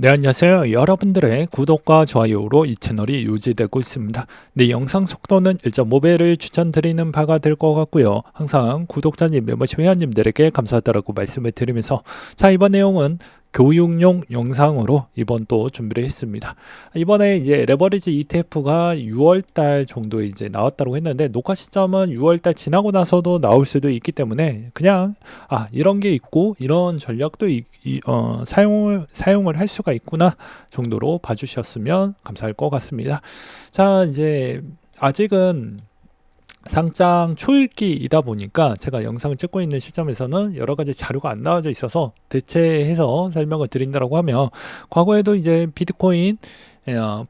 네, 안녕하세요. 여러분들의 구독과 좋아요로 이 채널이 유지되고 있습니다. 네, 영상 속도는 1.5배를 추천드리는 바가 될 것 같고요. 항상 구독자님, 멤버십 회원님들에게 감사하다라고 말씀을 드리면서 자, 이번 내용은 교육용 영상으로 이번 또 준비를 했습니다. 이번에 이제 레버리지 ETF가 6월달 정도에 이제 나왔다고 했는데 녹화 시점은 6월달 지나고 나서도 나올 수도 있기 때문에 그냥 이런 게 있고 이런 전략도 사용을 할 수가 있구나 정도로 봐주셨으면 감사할 것 같습니다. 자, 이제 아직은 상장 초읽기이다 보니까 제가 영상을 찍고 있는 시점에서는 여러 가지 자료가 안 나와져 있어서 대체해서 설명을 드린다고 하면 과거에도 이제 비트코인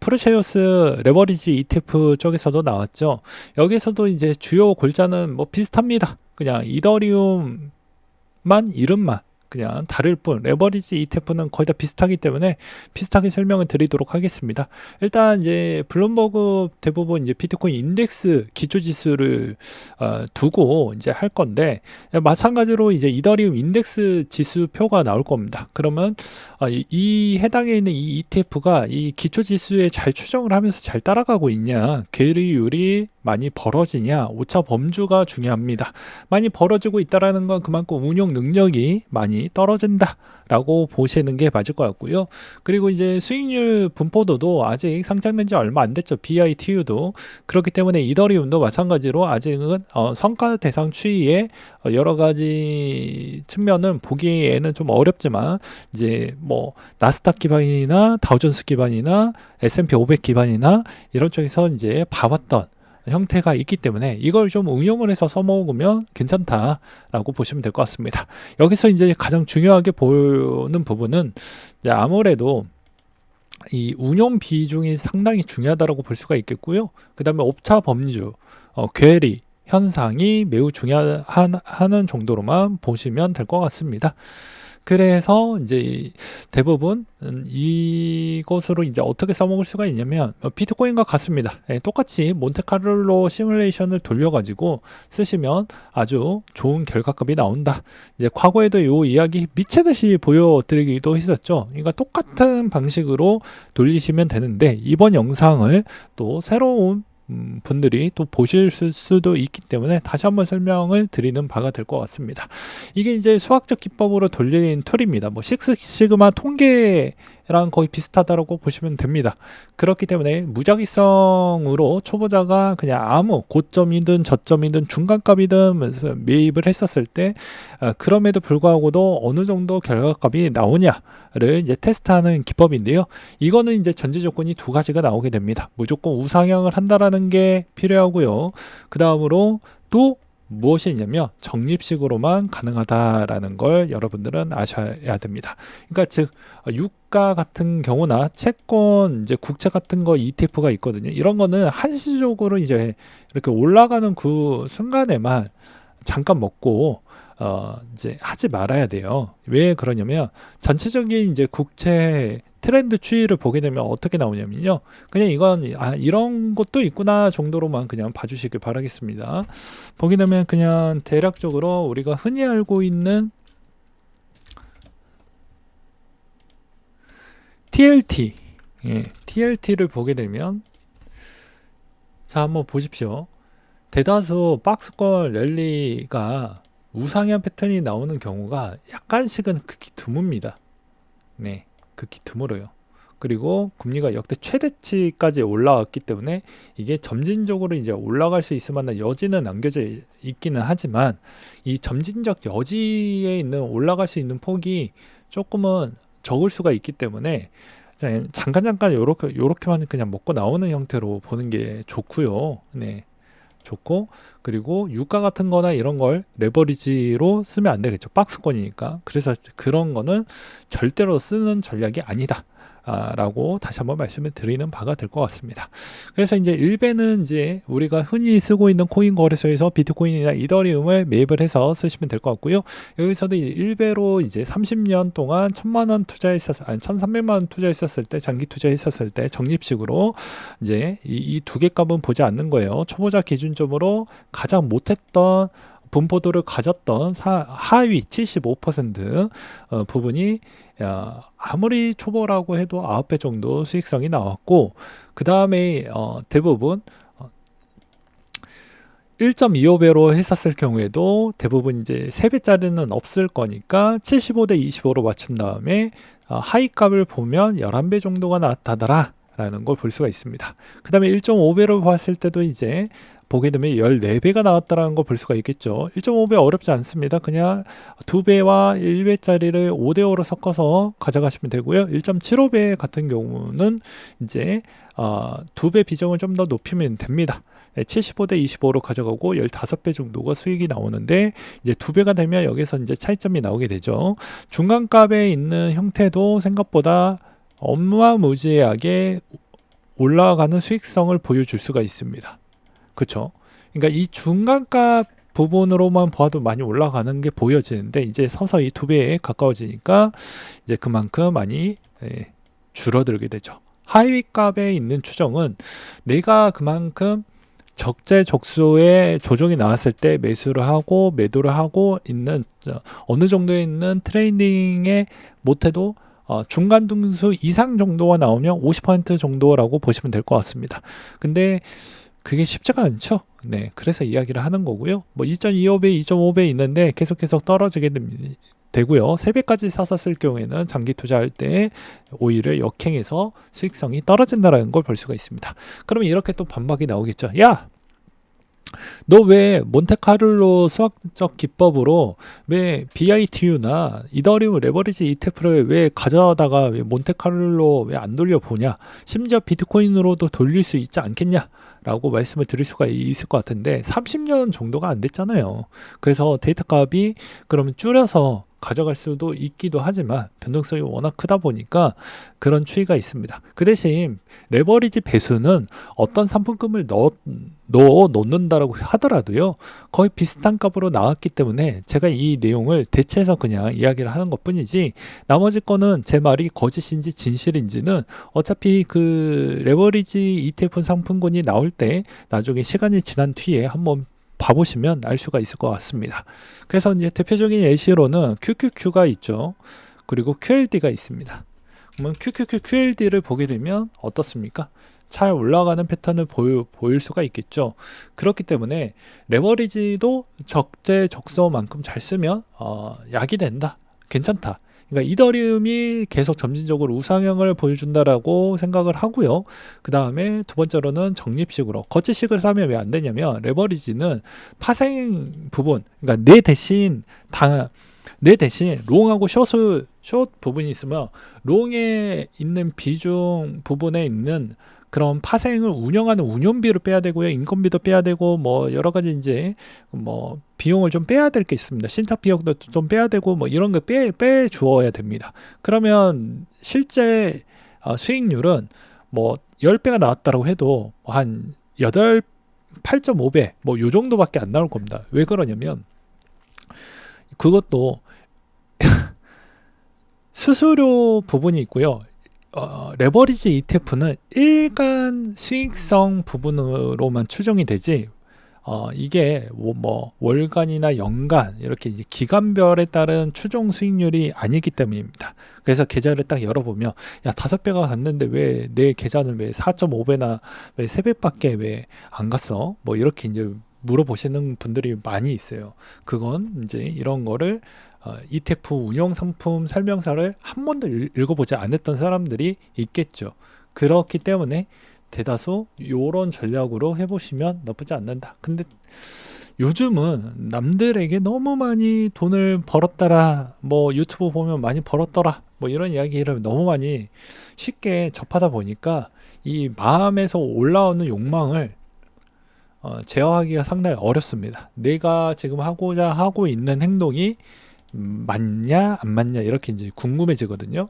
프루시우스 레버리지 ETF 쪽에서도 나왔죠. 여기서도 이제 주요 골자는 뭐 비슷합니다. 그냥 이더리움만 이름만 그냥 다를 뿐 레버리지 ETF는 거의 다 비슷하기 때문에 비슷하게 설명을 드리도록 하겠습니다. 일단 이제 블룸버그 대부분 이제 비트코인 인덱스 기초 지수를 두고 이제 할 건데 마찬가지로 이제 이더리움 인덱스 지수표가 나올 겁니다. 그러면 이 해당에 있는 이 ETF가 이 기초 지수에 잘 추정을 하면서 잘 따라가고 있냐, 괴리율이 많이 벌어지냐, 오차 범주가 중요합니다. 많이 벌어지고 있다라는 건 그만큼 운용 능력이 많이 떨어진다 라고 보시는 게 맞을 것 같고요. 그리고 이제 수익률 분포도도 아직 상장된 지 얼마 안 됐죠. BITU도. 그렇기 때문에 이더리움도 마찬가지로 아직은 성과 대상 추이에 여러 가지 측면을 보기에는 좀 어렵지만 이제 뭐 나스닥 기반이나 다우존스 기반이나 S&P 500 기반이나 이런 쪽에서 이제 봐왔던 형태가 있기 때문에 이걸 좀 응용을 해서 써먹으면 괜찮다라고 보시면 될 것 같습니다. 여기서 이제 가장 중요하게 보는 부분은 이제 아무래도 이 운용 비중이 상당히 중요하다고 볼 수가 있겠고요. 그 다음에 옵차 범주, 괴리 현상이 매우 중요하는 정도로만 보시면 될 것 같습니다. 그래서 이제 대부분 이것으로 이제 어떻게 써먹을 수가 있냐면 비트코인과 같습니다. 똑같이 몬테카를로 시뮬레이션을 돌려가지고 쓰시면 아주 좋은 결과값이 나온다. 이제 과거에도 이 이야기 미치듯이 보여드리기도 했었죠. 그러니까 똑같은 방식으로 돌리시면 되는데 이번 영상을 또 새로운 분들이 또 보실 수도 있기 때문에 다시 한번 설명을 드리는 바가 될 것 같습니다. 이게 이제 수학적 기법으로 돌린 툴입니다. 뭐 식스시그마 통계랑 거의 비슷하다고 보시면 됩니다. 그렇기 때문에 무작위성으로 초보자가 그냥 아무 고점이든 저점이든 중간값이든 매입을 했었을 때 그럼에도 불구하고도 어느 정도 결과값이 나오냐를 이제 테스트하는 기법인데요. 이거는 이제 전제 조건이 두 가지가 나오게 됩니다. 무조건 우상향을 한다라는 게 필요하고요. 그 다음으로 또 무엇이 있냐면 적립식으로만 가능하다라는 걸 여러분들은 아셔야 됩니다. 그러니까 즉 유가 같은 경우나 채권 이제 국채 같은 거 ETF가 있거든요. 이런 거는 한시적으로 이제 이렇게 올라가는 그 순간에만 잠깐 먹고 이제 하지 말아야 돼요. 왜 그러냐면 전체적인 이제 국채 트렌드 추이를 보게 되면 어떻게 나오냐면요. 그냥 이건 이런 것도 있구나 정도로만 그냥 봐주시길 바라겠습니다. 보게 되면 그냥 대략적으로 우리가 흔히 알고 있는 TLT, TLT를 보게 되면 자 한번 보십시오. 대다수 박스권 랠리가 우상향 패턴이 나오는 경우가 약간씩은 극히 드뭅니다. 네, 극히 드물어요. 그리고 금리가 역대 최대치까지 올라왔기 때문에 이게 점진적으로 이제 올라갈 수 있을 만한 여지는 남겨져 있기는 하지만 이 점진적 여지에 있는 올라갈 수 있는 폭이 조금은 적을 수가 있기 때문에 잠깐 요렇게만 그냥 먹고 나오는 형태로 보는 게 좋고요. 네. 좋고, 그리고 유가 같은 거나 이런 걸 레버리지로 쓰면 안 되겠죠. 박스권이니까. 그래서 그런 거는 절대로 쓰는 전략이 아니다. 라고 다시 한번 말씀을 드리는 바가 될 것 같습니다. 그래서 이제 1배는 이제 우리가 흔히 쓰고 있는 코인 거래소에서 비트코인이나 이더리움을 매입을 해서 쓰시면 될 것 같고요. 여기서도 1배로 이제 30년 동안 1,000만 원 투자했었을, 1,300만 원 투자했었을 때, 장기 투자했었을 때 적립식으로 이제 이 두 개 값은 보지 않는 거예요. 초보자 기준점으로 가장 못했던 분포도를 가졌던 하위 75% 부분이 아무리 초보라고 해도 9배 정도 수익성이 나왔고, 그 다음에 대부분 1.25배로 했었을 경우에도 대부분 이제 3배짜리는 없을 거니까 75대 25로 맞춘 다음에 하위 값을 보면 11배 정도가 나타나더라 라는 걸 볼 수가 있습니다. 그 다음에 1.5배로 봤을 때도 이제 보게 되면 14배가 나왔다는 걸 볼 수가 있겠죠. 1.5배 어렵지 않습니다. 그냥 2배와 1배짜리를 5대5로 섞어서 가져가시면 되고요. 1.75배 같은 경우는 이제 2배 비중을 좀 더 높이면 됩니다. 75대 25로 가져가고 15배 정도가 수익이 나오는데, 이제 2배가 되면 여기서 이제 차이점이 나오게 되죠. 중간값에 있는 형태도 생각보다 어마무지하게 올라가는 수익성을 보여줄 수가 있습니다. 그렇죠? 그러니까 이 중간값 부분으로만 봐도 많이 올라가는 게 보여지는데, 이제 서서히 2배에 가까워지니까 이제 그만큼 많이 줄어들게 되죠. 하위 값에 있는 추정은 내가 그만큼 적재적소의 조정이 나왔을 때 매수를 하고 매도를 하고 있는 어느 정도에 있는 트레이딩에 못해도 중간 등수 이상 정도가 나오면 50% 정도라고 보시면 될 것 같습니다. 근데 그게 쉽지가 않죠. 네, 그래서 이야기를 하는 거고요. 뭐 2.25배, 2.5배 있는데 계속 떨어지게 되고요. 3배까지 샀었을 경우에는 장기 투자할 때 오히려 역행해서 수익성이 떨어진다는 걸 볼 수가 있습니다. 그러면 이렇게 또 반박이 나오겠죠. 야! 너 왜 몬테카를로 수학적 기법으로 왜 BITU나 이더리움 레버리지 ETF를 왜 가져다가 왜 몬테카를로 왜 안 돌려보냐, 심지어 비트코인으로도 돌릴 수 있지 않겠냐 라고 말씀을 드릴 수가 있을 것 같은데, 30년 정도가 안 됐잖아요. 그래서 데이터 값이 그러면 줄여서 가져갈 수도 있기도 하지만 변동성이 워낙 크다 보니까 그런 추이가 있습니다. 그 대신 레버리지 배수는 어떤 상품금을 넣어 놓는다라고 하더라도요, 거의 비슷한 값으로 나왔기 때문에 제가 이 내용을 대체해서 그냥 이야기를 하는 것 뿐이지, 나머지 거는 제 말이 거짓인지 진실인지는 어차피 그 레버리지 ETF 상품군이 나올 때 나중에 시간이 지난 뒤에 한번 봐보시면 알 수가 있을 것 같습니다. 그래서 이제 대표적인 예시로는 QQQ가 있죠. 그리고 QLD가 있습니다. 그러면 QQQ, QLD를 보게 되면 어떻습니까? 잘 올라가는 패턴을 보일 수가 있겠죠. 그렇기 때문에 레버리지도 적재적소만큼 잘 쓰면 약이 된다. 괜찮다. 그러니까 이더리움이 계속 점진적으로 우상향을 보여준다라고 생각을 하고요. 그 다음에 두 번째로는 적립식으로, 거치식을 사면 왜 안 되냐면, 레버리지는 파생 부분, 그러니까 내 대신 롱하고 숏 부분이 있으면 롱에 있는 비중 부분에 있는 그런 파생을 운영하는 운용비를 빼야 되고요. 인건비도 빼야 되고, 뭐 여러 가지 이제 뭐 비용을 좀 빼야 될 게 있습니다. 신탁 비용도 좀 빼야 되고, 뭐 이런 거 빼 주어야 됩니다. 그러면 실제 수익률은 뭐 10배가 나왔다고 해도 한 8.5배 뭐 요 정도밖에 안 나올 겁니다. 왜 그러냐면, 그것도 수수료 부분이 있고요. 레버리지 ETF는 일간 수익성 부분으로만 추정이 되지, 이게 뭐 월간이나 연간 이렇게 이제 기간별에 따른 추정 수익률이 아니기 때문입니다. 그래서 계좌를 딱 열어보면, 야, 5배가 갔는데 왜 내 계좌는 왜 4.5배나 왜 3배밖에 왜 안 갔어? 뭐 이렇게 이제 물어보시는 분들이 많이 있어요. 그건 이제 이런 거를 ETF 운용 상품 설명서를 한 번도 읽어보지 않았던 사람들이 있겠죠. 그렇기 때문에 대다수 이런 전략으로 해보시면 나쁘지 않는다. 근데 요즘은 남들에게 너무 많이 돈을 벌었더라, 뭐 유튜브 보면 많이 벌었더라, 뭐 이런 이야기를 너무 많이 쉽게 접하다 보니까 이 마음에서 올라오는 욕망을 제어하기가 상당히 어렵습니다. 내가 지금 하고자 하고 있는 행동이 맞냐 안 맞냐 이렇게 이제 궁금해지거든요.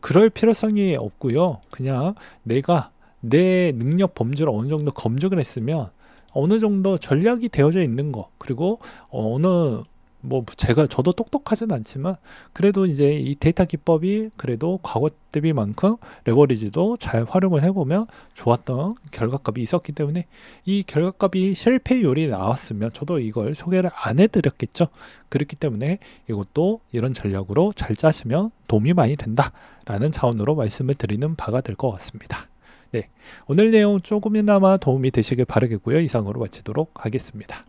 그럴 필요성이 없고요. 그냥 내가 내 능력 범주를 어느 정도 검증을 했으면 어느 정도 전략이 되어져 있는 거, 그리고 어느 뭐 저도 똑똑하진 않지만 그래도 이제 이 데이터 기법이 그래도 과거 대비만큼 레버리지도 잘 활용을 해보면 좋았던 결과값이 있었기 때문에 이 결과값이 실패율이 나왔으면 저도 이걸 소개를 안 해드렸겠죠. 그렇기 때문에 이것도 이런 전략으로 잘 짜시면 도움이 많이 된다라는 차원으로 말씀을 드리는 바가 될 것 같습니다. 네, 오늘 내용 조금이나마 도움이 되시길 바라겠고요. 이상으로 마치도록 하겠습니다.